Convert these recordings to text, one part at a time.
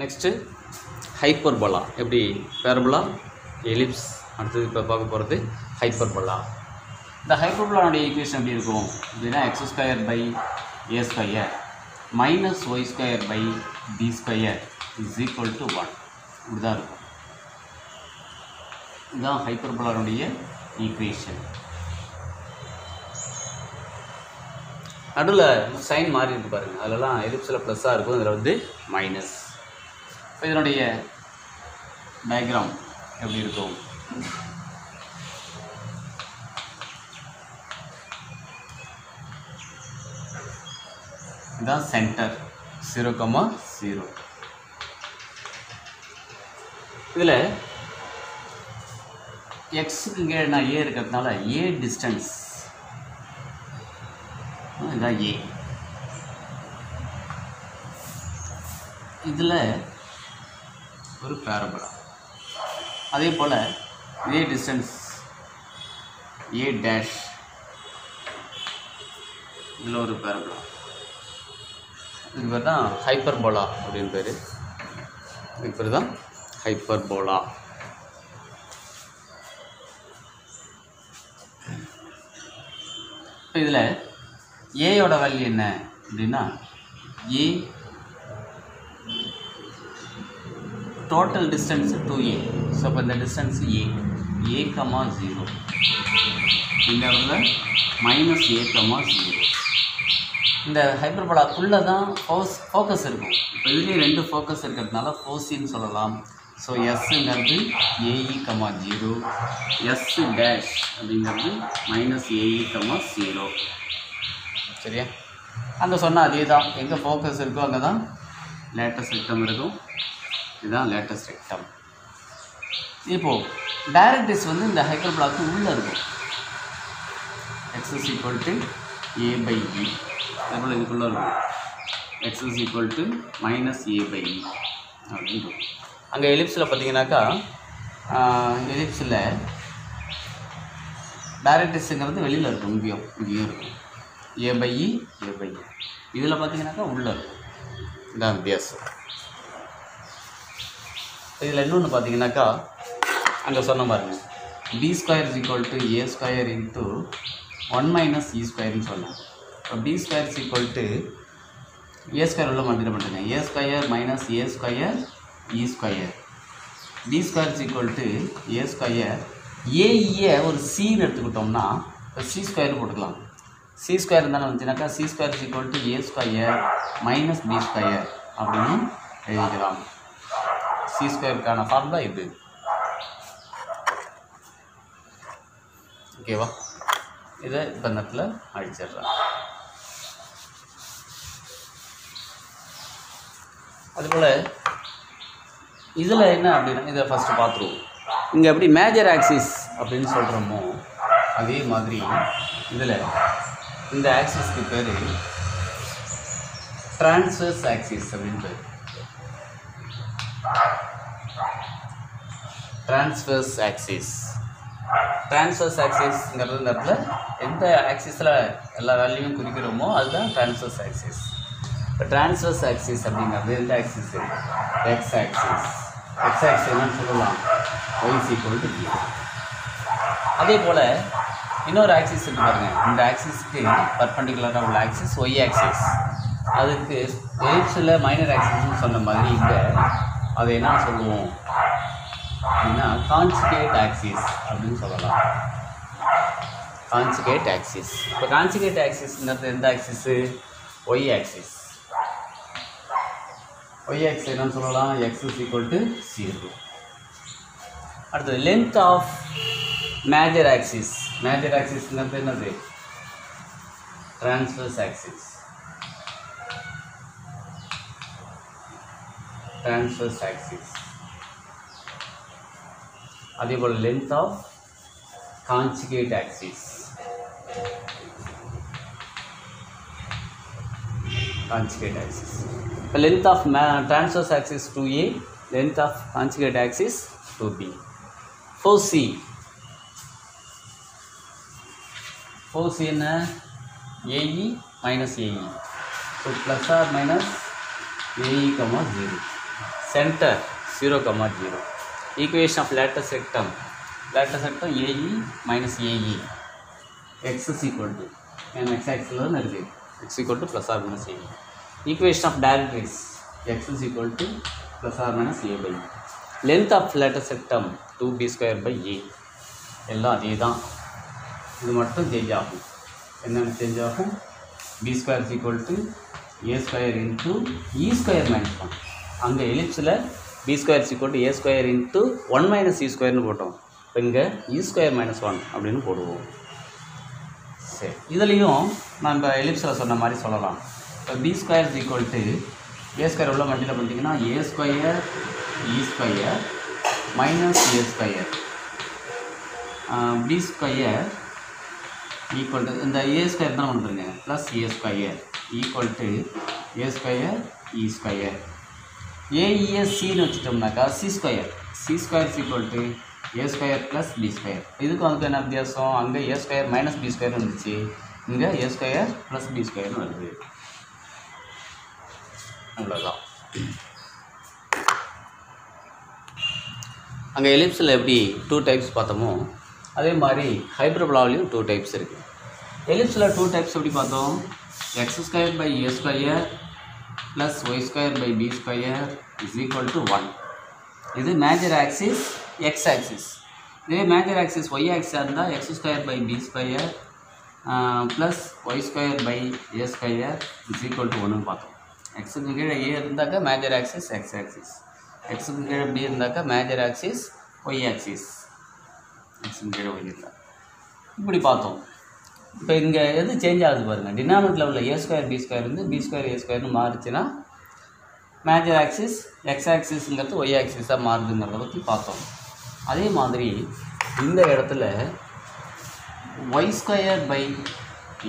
Next hyperbola. எப்படி parabola, ellipse, அடுத்தது இப்போ பார்க்க போகிறது ஹைப்பர்போலா. இந்த ஹைப்பர்போலாவுடைய ஈக்குவேஷன் எப்படி இருக்கும் அப்படின்னா x² / a² -y² / b² = 1 இப்படி தான் இருக்கும். இதுதான் ஹைப்பர்போலாவுடைய ஈக்குவேஷன். நடுவில் சைன் மாறி இருக்கு பாருங்கள், அதிலலாம் எலிப்ஸில் ப்ளஸ்ஸாக இருக்கும், இதில் வந்து மைனஸ். இப்போ இதனுடைய டயக்ராம் எப்படி இருக்கும்? இதுதான் சென்டர் 0,0. இதில் எக்ஸுக்கு இங்கே நான் ஏ இருக்கிறதுனால ஏ டிஸ்டன்ஸ், இதுதான் ஏ. இதில் ஒரு பேரபோலா, அதே போல் இதே டிஸ்டன்ஸ் ஏ டேஷ், இதில் ஒரு பேரபோலா. இது பேர் தான் ஹைப்பர்போலா அப்படின்னு பேர். இதுக்கு பேர் தான் ஹைப்பர்போலா. இப்போ இதில் ஏயோட வேல்யூ என்ன அப்படின்னா ஏ டோட்டல் டிஸ்டன்ஸ் 2a. ஸோ இப்போ இந்த டிஸ்டன்ஸ் a, a,0 இந்த இடத்துல -a,0. இந்த ஹைப்பர்போலாக்குள்ளே தான் ஃபோக்கஸ் இருக்கும். இப்போ இதுலேயே 2 ஃபோக்கஸ் இருக்கிறதுனால ஃபோசின்னு சொல்லலாம். ஸோ எஸ்ங்கிறது ae,0, எஸ் டேஷ் அப்படிங்கிறது -ae,0. சரியா? அங்கே சொன்னால் அதே தான், எங்கே ஃபோக்கஸ் இருக்கோ அங்கே தான் லேட்டஸ்ட் ரெக்டம் இருக்கும். இதுதான் லேட்டஸ்ட் ரெக்டம். இப்போது டைரக்ட்ரிக்ஸ் வந்து இந்த ஹைப்பர்போலாக்கு உள்ளே இருக்கும். x = a/e, அதுபோல் இதுக்குள்ளே இருக்கும் x = -a/e அப்படின்னு. அங்கே எலிப்ஸில் பார்த்தீங்கன்னாக்கா, எலிப்ஸில் டைரக்ட்ரிக்ஸுங்கிறது வெளியில் இருக்கும், இங்கேயும் இருக்கும் a/e. இதில் பார்த்தீங்கன்னாக்கா உள்ளே இருக்கும். இதான் வித்தியாசம். இதில் இன்னொன்று பார்த்தீங்கன்னாக்கா, அங்கே சொன்ன பாருங்க b² = a² × 1 - e²ன்னு சொன்னேன். இப்போ b² = a² உள்ள மல்டிப்ளை பண்ணுறேங்க, a² - a² e². b² = a². ஏஇயை ஒரு சின்னு எடுத்துக்கிட்டோம்னா இப்போ c² போட்டுக்கலாம். c² இருந்தாலும் வந்துச்சுனாக்கா c² = a² - b² அப்படின்னு எழுதிக்கலாம். c²க்கான ஃபார்முலா இது. ஓகேவா? இதை இப்போ இந்த இடத்துல அழிச்சிடுறேன். அதுபோல் இதில் என்ன அப்படின்னா, இதை ஃபஸ்ட்டு பார்த்துருவோம். இங்கே எப்படி மேஜர் ஆக்சிஸ் அப்படின்னு சொல்கிறோமோ அதே மாதிரி இதில் இந்த ஆக்சிஸ்க்கு பேர் டிரான்ஸ்வர்ஸ் ஆக்சிஸ் அப்படின்னு பேர். டிரான்ஸ்வர்ஸ் ஆக்சிஸ்ங்கிறது இந்த இடத்துல எந்த ஆக்சிஸில் எல்லா வேல்யூவும் குறிக்கிறோமோ அதுதான் டிரான்ஸ்வர்ஸ் ஆக்சிஸ். இப்போ டிரான்ஸ்வர்ஸ் ஆக்சிஸ் அப்படிங்கிறது எந்த ஆக்சிஸ்? எக்ஸ் ஆக்சிஸ் என்னன்னு சொல்லலாம், y = b. அதே போல் இன்னொரு ஆக்சிஸ் இருக்குது பாருங்கள், இந்த ஆக்சிஸ்க்கு பர்பண்டிகுலராக உள்ள ஆக்சிஸ் y ஆக்சிஸ். அதுக்கு எலிப்ஸில் மைனர் ஆக்சிஸ்ன்னு சொன்ன மாதிரி இங்கே அதை என்ன சொல்லுவோம் அப்படின்னா கான்ஜுகேட் ஆக்சிஸ் அப்படின்னு சொல்லலாம். Conjugate axis. இப்போ கான்ஜுகேட் ஆக்சிஸ்ங்கிறது எந்த axis? y axis. y axis என்னன்னு சொல்லலாம், x = 0. அடுத்தது length of major axis. Major ஆக்சிஸ்ங்கிறது என்னது? Transverse axis. அதே போல் லென்த் ஆஃப் கான்ஜுகேட் ஆக்சிஸ். இப்போ length of transverse axis 2a, length of conjugate axis 2b. 4c என்ன? AE - AE. So +or - AE, 0. center 0, 0. Equation of lattice rectum AE minus AE. X is equal to, and x axis x equal to plus or minus AE. Equation of directrix x is equal to plus or minus A by E. Length of lattice rectum 2b square by A. எல்லாம் அதே தான், இது மட்டும் change ஆகும். என்னென்ன change ஆகும்? b square is equal to a square into e square minus 1. அங்கே எலிப்ஸில் b square is equal to a square into 1 minus e square போட்டோம். இப்போ இங்கே e square minus 1 அப்படின்னு போடுவோம். சரி, இதுலேயும் நம்ம எலிப்ஸில் சொன்ன மாதிரி சொல்லலாம். இப்போ b square is equal to a square உள்ள மல்டிப்ளை பண்ணிட்டீங்கன்னா a square e square minus a square b square equal to இந்த a square தான் வந்துருங்க plus a square equal to a square e square. AESCன்னு வச்சுட்டோம்னாக்கா c square is equal to a square plus b square. இதுக்கு வந்து என்ன வித்தியாசம்? அங்கே a square minus b square வந்துச்சு, இங்கே a square plus b square வருது. அவ்வளோதான். அங்கே எலிப்ஸில் எப்படி 2 டைப்ஸ் பார்த்தோமோ அதே மாதிரி ஹைப்பர்போலாவிலையும் 2 டைப்ஸ் இருக்குது. எலிப்ஸில் 2 டைப்ஸ் எப்படி பார்த்தோம்? x square by a square plus y square by b square is equal to 1. இது மேஜர் ஆக்சிஸ் x ஆக்சிஸ். இதே மேஜர் ஆக்சிஸ் y ஆக்சிஸாக இருந்தால் x square by b square plus y square by a square is equal to 1 பார்த்தோம். எக்ஸுக்கு கீழே a இருந்தாக்கா major axis x axis, எக்ஸுக்கு கீழே b இருந்தாக்கா மேஜர் ஆக்சிஸ் y ஆக்சிஸ், எக்ஸுக்கு கீழே y இருந்தால் இப்படி பார்த்தோம். இப்போ இங்கே எது சேஞ்ச் ஆகுது பாருங்கள், டினாமினேட்டரில் உள்ள a square b square வந்து b square a squareனு மாறுச்சுன்னா மேஜர் ஆக்சிஸ் எக்ஸ் ஆக்சிஸுங்கிறது ஒய் ஆக்சிஸாக மாறுதுங்கிறத பற்றி பார்த்தோம். அதே மாதிரி இந்த இடத்துல Y square by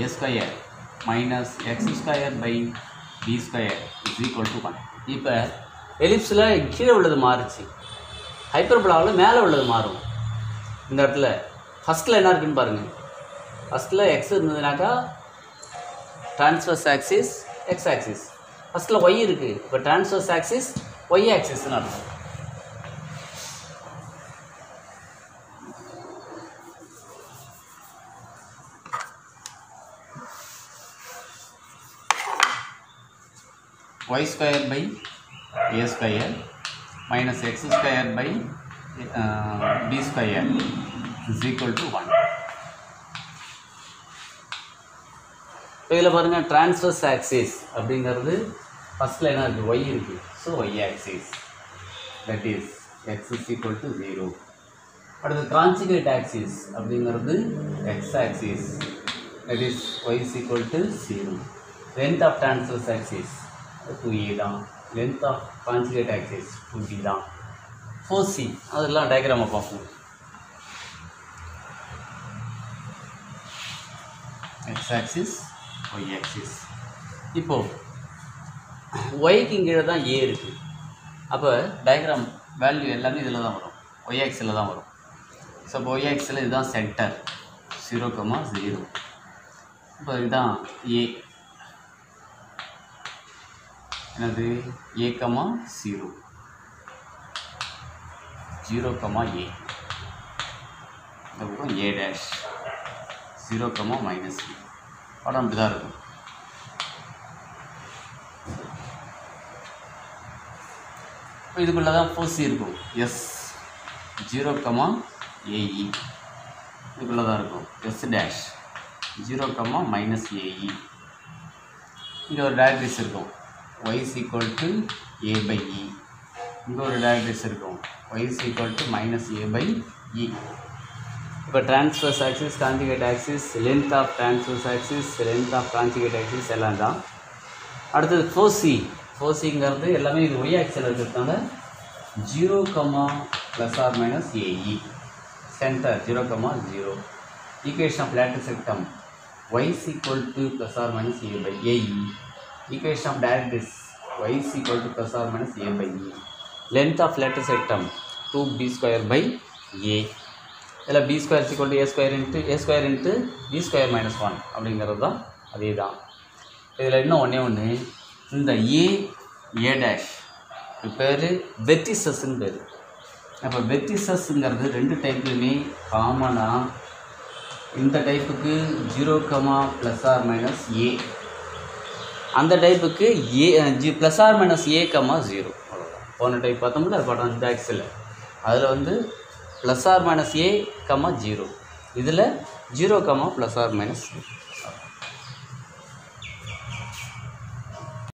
A square minus X square by B square is equal to 1. இப்போ எலிப்ஸில் கீழே உள்ளது மாறுச்சு, ஹைப்பர்போலாவில் மேலே உள்ளது மாறும். இந்த இடத்துல ஃபஸ்ட்டில் என்ன இருக்குதுன்னு பாருங்கள். ஃபஸ்ட்டில் எக்ஸ் இருந்ததுனாக்கா ட்ரான்ஸ்வர்ஸ் ஆக்சிஸ் எக்ஸ் ஆக்சிஸ், ஃபஸ்ட்டில் ஒய் இருக்குது, இப்போ ட்ரான்ஸ்வர்ஸ் ஆக்சிஸ் ஒய் ஆக்சிஸ்ன்னு அர்த்தம். y square by a square minus x square by b square is equal to 1. இதில் பாருங்கள் ட்ரான்ஸ்வர்ஸ் ஆக்சிஸ் அப்படிங்கிறது ஃபஸ்ட்டில் என்ன இருக்குது? ஒய் இருக்குது, so Y axis that is X is equal to 0. அடுத்து கான்ஜுகேட் ஆக்சிஸ் அப்படிங்கிறது X axis that is Y is equal to 0. Length of transverse axis 2a தான், length of conjugate axis 2b தான். 4c அதெல்லாம் டயக்ராமை பார்ப்போம். X axis Y axis. இப்போது ஒய்க்கு கீழே தான் ஏ இருக்குது, அப்போ டயக்ராம் வேல்யூ எல்லாமே இதில் தான் வரும், ஒய் ஆக்சில் தான் வரும். ஸோ இப்போ ஒய் ஆக்சில் இதுதான் சென்டர் 0, 0. இப்போ இதுதான் ஏ, என்னது a, 0, 0, a. இந்த பக்கம் a dash 0, minus a. படம் அப்படி தான் இருக்கும். இப்போ இதுக்குள்ளே தான் 4c இருக்கும், எஸ் 0, ae. இதுக்குள்ளே தான் இருக்கும் எஸ் டேஷ் 0, minus ae. இங்கே ஒரு டயக்ரிஸ் இருக்கும் y is equal to a by e. இங்கே ஒரு டயக்ரிஸ் இருக்கும் y is equal to minus a by e. இப்போ transverse axis, conjugate axis, length of transverse axis, length of conjugate axis எல்லாம் தான். அடுத்தது 4cங்கிறது எல்லாமே இது ஒய் ஆக்சில் இருக்கிறதுனால 0, plus or minus a e. Center 0, 0. Equation of latus rectum y is equal to plus or minus a by ae. Equation of directrix y is equal to plus or minus a by e. Length of lattice rectum 2b square by a. இதில் b square is equal to a square into b square minus 1 அப்படிங்கிறது தான் அதே தான். இதில் இன்னும் ஒன்று இந்த a dash பேர் வெர்டிசஸ்ன்னு பேர். அப்போ வெர்டிசஸ்ங்கிறது ரெண்டு டைப்லையுமே காமனாக இந்த டைப்புக்கு 0, ±a, அந்த டைப்புக்கு a ±a, 0. அவ்வளோதான். போன டைப் பார்த்தோம்ல படம் இந்த ஆக்சில், அதில் வந்து ±a, 0, இதில் 0, ±a.